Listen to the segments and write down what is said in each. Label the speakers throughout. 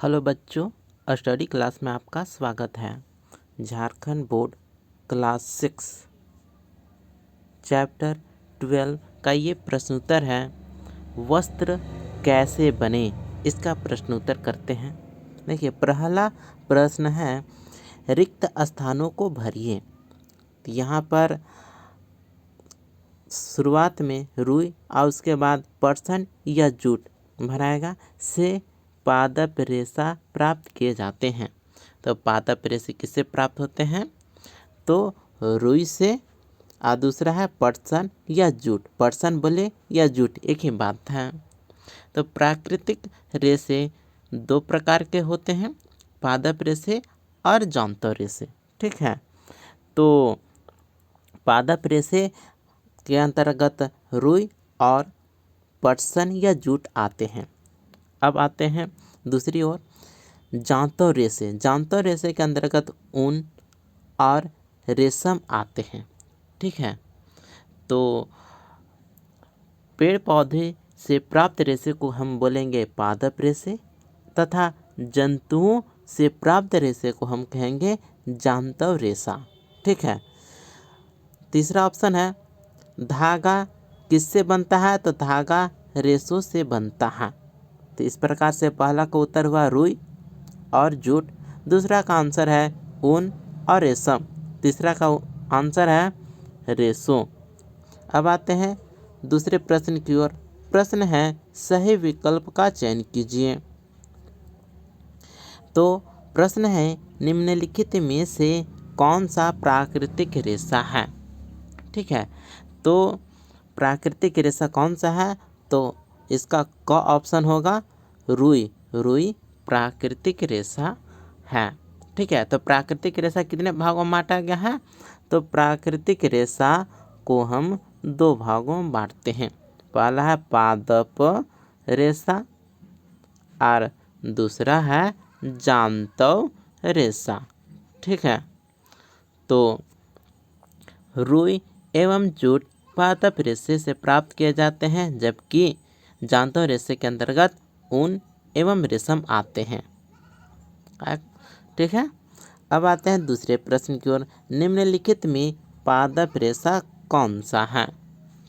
Speaker 1: Hello बच्चों, study class में आपका स्वागत है। झारखंड बोर्ड क्लास 6 चैप्टर 12 का ये प्रश्नोत्तर है। वस्त्र कैसे बने, इसका प्रश्नोत्तर करते हैं। देखिए, पहला प्रश्न है रिक्त स्थानों को भरिए। तो यहाँ पर शुरुआत में रुई और उसके बाद पर्सन या जूट भराएगा से पादप रेशा प्राप्त किए जाते हैं। तो पादप रेशे किससे प्राप्त होते हैं? तो रुई से, और दूसरा है पटसन या जूट। पटसन बोले या जूट एक ही बात है। तो प्राकृतिक रेशे दो प्रकार के होते हैं, पादप रेशे और जंतु रेशे। ठीक है, तो पादप रेशे के अंतर्गत रुई और पटसन या जूट आते हैं। अब आते हैं दूसरी ओर जांतौ रेशे। जांतौ रेशे के अंतर्गत ऊन और रेशम आते हैं। ठीक है, तो पेड़ पौधे से प्राप्त रेशे को हम बोलेंगे पादप रेशे तथा जंतुओं से प्राप्त रेशे को हम कहेंगे जांतौ रेशा। ठीक है, तीसरा ऑप्शन है धागा किससे बनता है? तो धागा रेशों से बनता है। तो इस प्रकार से पहला का उत्तर हुआ रुई और जूट, दूसरा का आंसर है ऊन और रेशम, तीसरा का आंसर है रेशों। अब आते हैं दूसरे प्रश्न की ओर। प्रश्न है सही विकल्प का चयन कीजिए। तो प्रश्न है निम्नलिखित में से कौन सा प्राकृतिक रेशा है? ठीक है, तो प्राकृतिक रेशा कौन सा है? तो इसका क ऑप्शन होगा रुई। रुई प्राकृतिक रेशा है। ठीक है, तो प्राकृतिक रेशा कितने भागों में बांटा गया है? तो प्राकृतिक रेशा को हम दो भागों में बांटते हैं। पहला है पादप रेशा और दूसरा है जांतौ रेशा। ठीक है, तो रुई एवं जूट पादप रेशे से प्राप्त किए जाते हैं, जबकि जांतौ रेशे के अंतर्गत ऊन एवं रेशम आते हैं। ठीक है, अब आते हैं दूसरे प्रश्न की ओर। निम्नलिखित में पादप रेशा कौन सा है?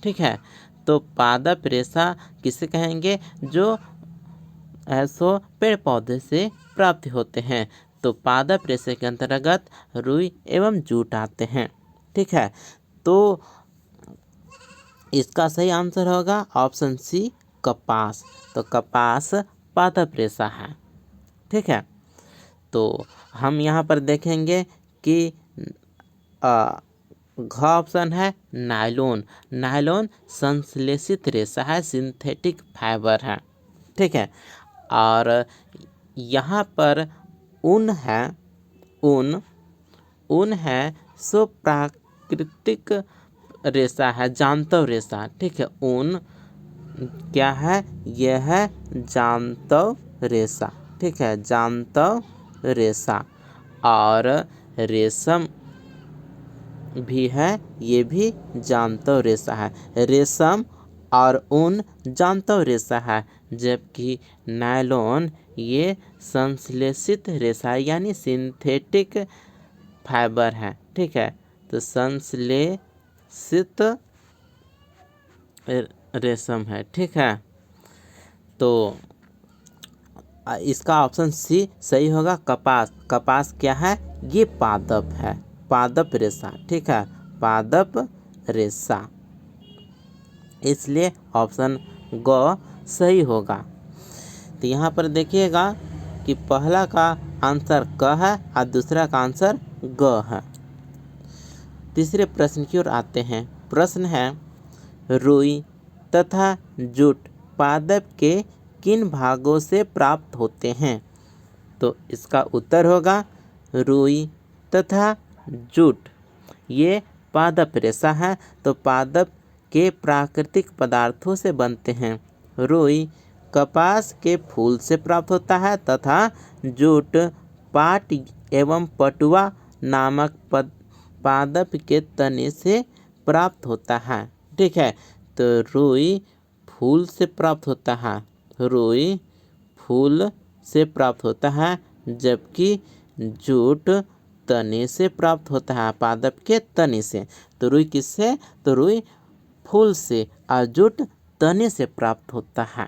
Speaker 1: ठीक है, तो पादप रेशा किसे कहेंगे? जो ऐसो पेड़ पौधे से प्राप्त होते हैं। तो पादप रेशे के अंतर्गत रुई एवं जूट आते हैं। ठीक है, तो इसका सही आंसर होगा ऑप्शन सी कपास। तो कपास पादप रेशा है। ठीक है, तो हम यहाँ पर देखेंगे कि घ ऑप्शन है नायलॉन। नायलॉन संश्लेषित रेशा है, सिंथेटिक फाइबर है। ठीक है, और यहाँ पर ऊन है, ऊन है सो प्राकृतिक रेशा है, जांतौ रेशा। ठीक है, ऊन क्या है? यह है जांतौ रेशा। ठीक है, जांतौ रेशा। और रेशम भी है, ये भी जांतौ रेशा है। रेशम और ऊन जांतौ रेशा है, जबकि नायलॉन ये संश्लेषित रेशा यानी सिंथेटिक फाइबर है। ठीक है, तो संश्लेषित रेशम है। ठीक है, तो इसका ऑप्शन सी सही होगा कपास। कपास क्या है? ये पादप है, पादप रेशा। ठीक है, पादप रेशा, इसलिए ऑप्शन ग सही होगा। तो यहाँ पर देखिएगा कि पहला का आंसर क है और दूसरा का आंसर ग है। तीसरे प्रश्न की ओर आते हैं। प्रश्न है रुई तथा जूट पादप के किन भागों से प्राप्त होते हैं? तो इसका उत्तर होगा रुई तथा जूट ये पादप रेशा है। तो पादप के प्राकृतिक पदार्थों से बनते हैं। रुई कपास के फूल से प्राप्त होता है तथा जूट पाट एवं पटुआ नामक पादप के तने से प्राप्त होता है। ठीक है, तो रुई फूल से प्राप्त होता है। रुई फूल से प्राप्त होता है, जबकि जूट तने से प्राप्त होता है, पादप के तने से। तो रुई किससे? तो रुई फूल से और जूट तने से प्राप्त होता है।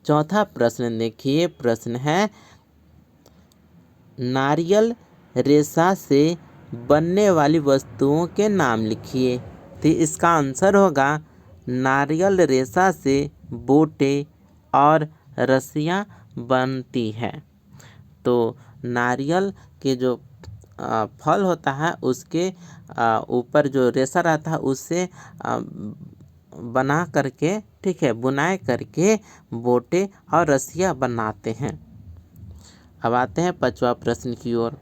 Speaker 1: चौथा प्रश्न देखिए, प्रश्न है नारियल रेशा से बनने वाली वस्तुओं के नाम लिखिए। तो इसका आंसर होगा नारियल रेशा से बोटे और रस्सियाँ बनती है। तो नारियल के जो फल होता है उसके ऊपर जो रेशा रहता है उससे बना करके, ठीक है, बुनाई करके बोटे और रस्सियाँ बनाते हैं। अब आते हैं पांचवा प्रश्न की ओर।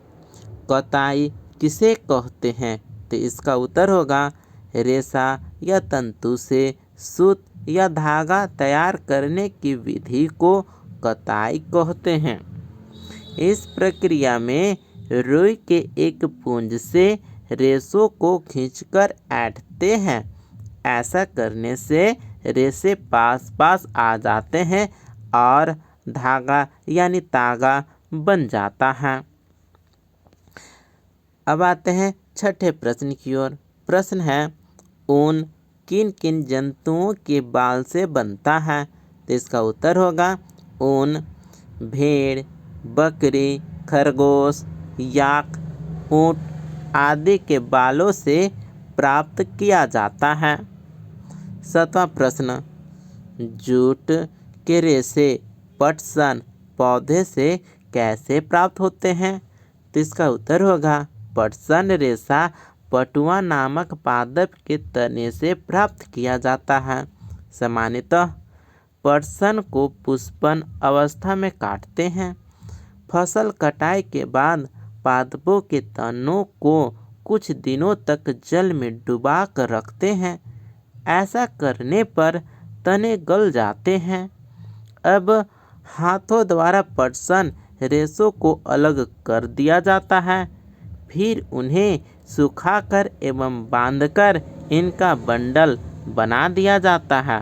Speaker 1: कताई किसे कहते हैं? तो इसका उत्तर होगा रेशा या तंतु से सूत या धागा तैयार करने की विधि को कताई कहते हैं। इस प्रक्रिया में रुई के एक पुंज से रेशों को खींचकर ऐंठते हैं। ऐसा करने से रेशे पास पास आ जाते हैं और धागा यानी तागा बन जाता है। अब आते हैं छठे प्रश्न की ओर। प्रश्न है ऊन किन किन जंतुओं के बाल से बनता है? तो इसका उत्तर होगा ऊन भेड़, बकरी, खरगोश, याक, ऊँट आदि के बालों से प्राप्त किया जाता है। सातवां प्रश्न, जूट के रेशे पटसन पौधे से कैसे प्राप्त होते हैं? तो इसका उत्तर होगा पटसन रेशा पटुआ नामक पादप के तने से प्राप्त किया जाता है। सामान्यतः पटसन को पुष्पन अवस्था में काटते हैं। फसल कटाई के बाद पादपों के तनों को कुछ दिनों तक जल में डुबा कर रखते हैं। ऐसा करने पर तने गल जाते हैं। अब हाथों द्वारा पटसन रेशों को अलग कर दिया जाता है। फिर उन्हें सुखाकर एवं बांधकर इनका बंडल बना दिया जाता है।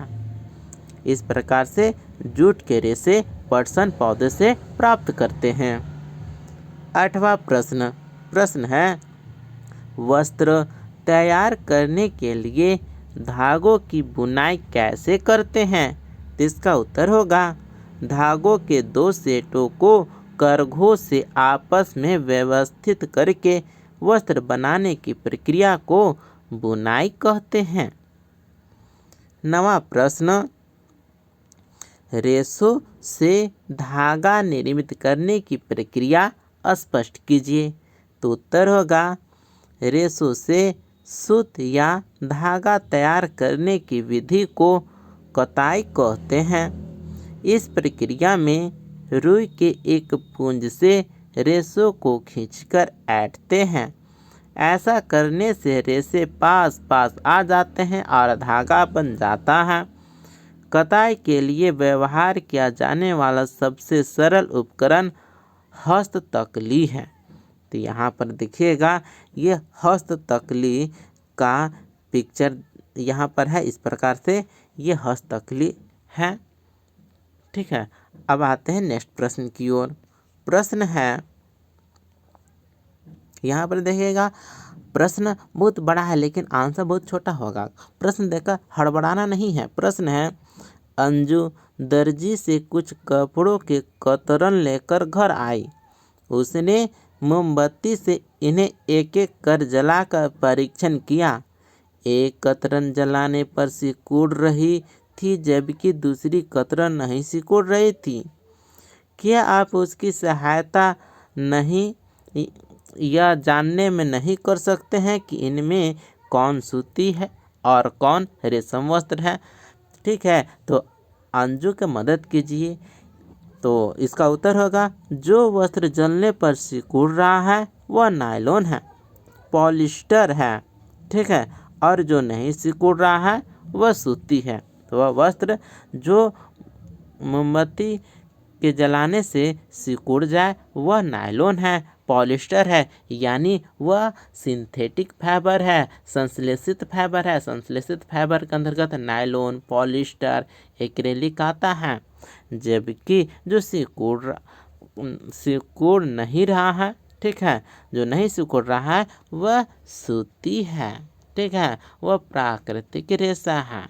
Speaker 1: इस प्रकार से जूट के रेशे पटसन पौधे से प्राप्त करते हैं। आठवां प्रश्न है वस्त्र तैयार करने के लिए धागों की बुनाई कैसे करते हैं? तो इसका उत्तर होगा धागों के दो सेटों को करघों से आपस में व्यवस्थित करके वस्त्र बनाने की प्रक्रिया को बुनाई कहते हैं। नवा प्रश्न, रेशों से धागा निर्मित करने की प्रक्रिया स्पष्ट कीजिए। तो उत्तर होगा रेशों से सूत या धागा तैयार करने की विधि को कताई कहते हैं। इस प्रक्रिया में रुई के एक पुंज से रेशों को खींचकर ऐंठते हैं। ऐसा करने से रेशे पास पास आ जाते हैं और धागा बन जाता है। कताई के लिए व्यवहार किया जाने वाला सबसे सरल उपकरण हस्ततकली है। तो यहाँ पर देखिएगा ये हस्ततकली का पिक्चर यहाँ पर है। इस प्रकार से ये हस्ततकली है, ठीक है। अब आते हैं नेक्स्ट प्रश्न की ओर। प्रश्न है, यहाँ पर देखिएगा प्रश्न बहुत बड़ा है लेकिन आंसर बहुत छोटा होगा। प्रश्न देखकर हड़बड़ाना नहीं है। प्रश्न है अंजू दर्जी से कुछ कपड़ों के कतरन लेकर घर आई। उसने मोमबत्ती से इन्हें एक एक कर जलाकर परीक्षण किया। एक कतरन जलाने पर सिकुड़ रही थी जबकि दूसरी कतरन नहीं सिकुड़ रही थी। क्या आप उसकी सहायता नहीं यह जानने में नहीं कर सकते हैं कि इनमें कौन सूती है और कौन रेशम वस्त्र है? ठीक है, तो अंजू की मदद कीजिए। तो इसका उत्तर होगा जो वस्त्र जलने पर सिकुड़ रहा है वह नायलॉन है, पॉलिस्टर है, ठीक है, और जो नहीं सिकुड़ रहा है वह सूती है। तो वह वस्त्र जो मोमबत्ती के जलाने से सिकुड़ जाए वह नायलॉन है, पॉलिस्टर है, यानी वह सिंथेटिक फाइबर है, संश्लेषित फाइबर है। संश्लेषित फाइबर के अंतर्गत नायलॉन, पॉलिस्टर, एक्रेलिक आता है। जबकि जो सिकुड़ नहीं रहा है, ठीक है, जो नहीं सिकुड़ रहा है वह सूती है, ठीक है, वह प्राकृतिक रेशा है।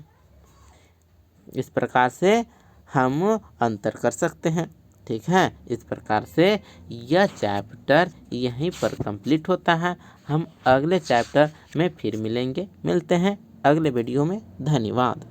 Speaker 1: इस प्रकार से हम अंतर कर सकते हैं, ठीक है। इस प्रकार से यह चैप्टर यहीं पर कंप्लीट होता है। हम अगले चैप्टर में फिर मिलते हैं अगले वीडियो में। धन्यवाद।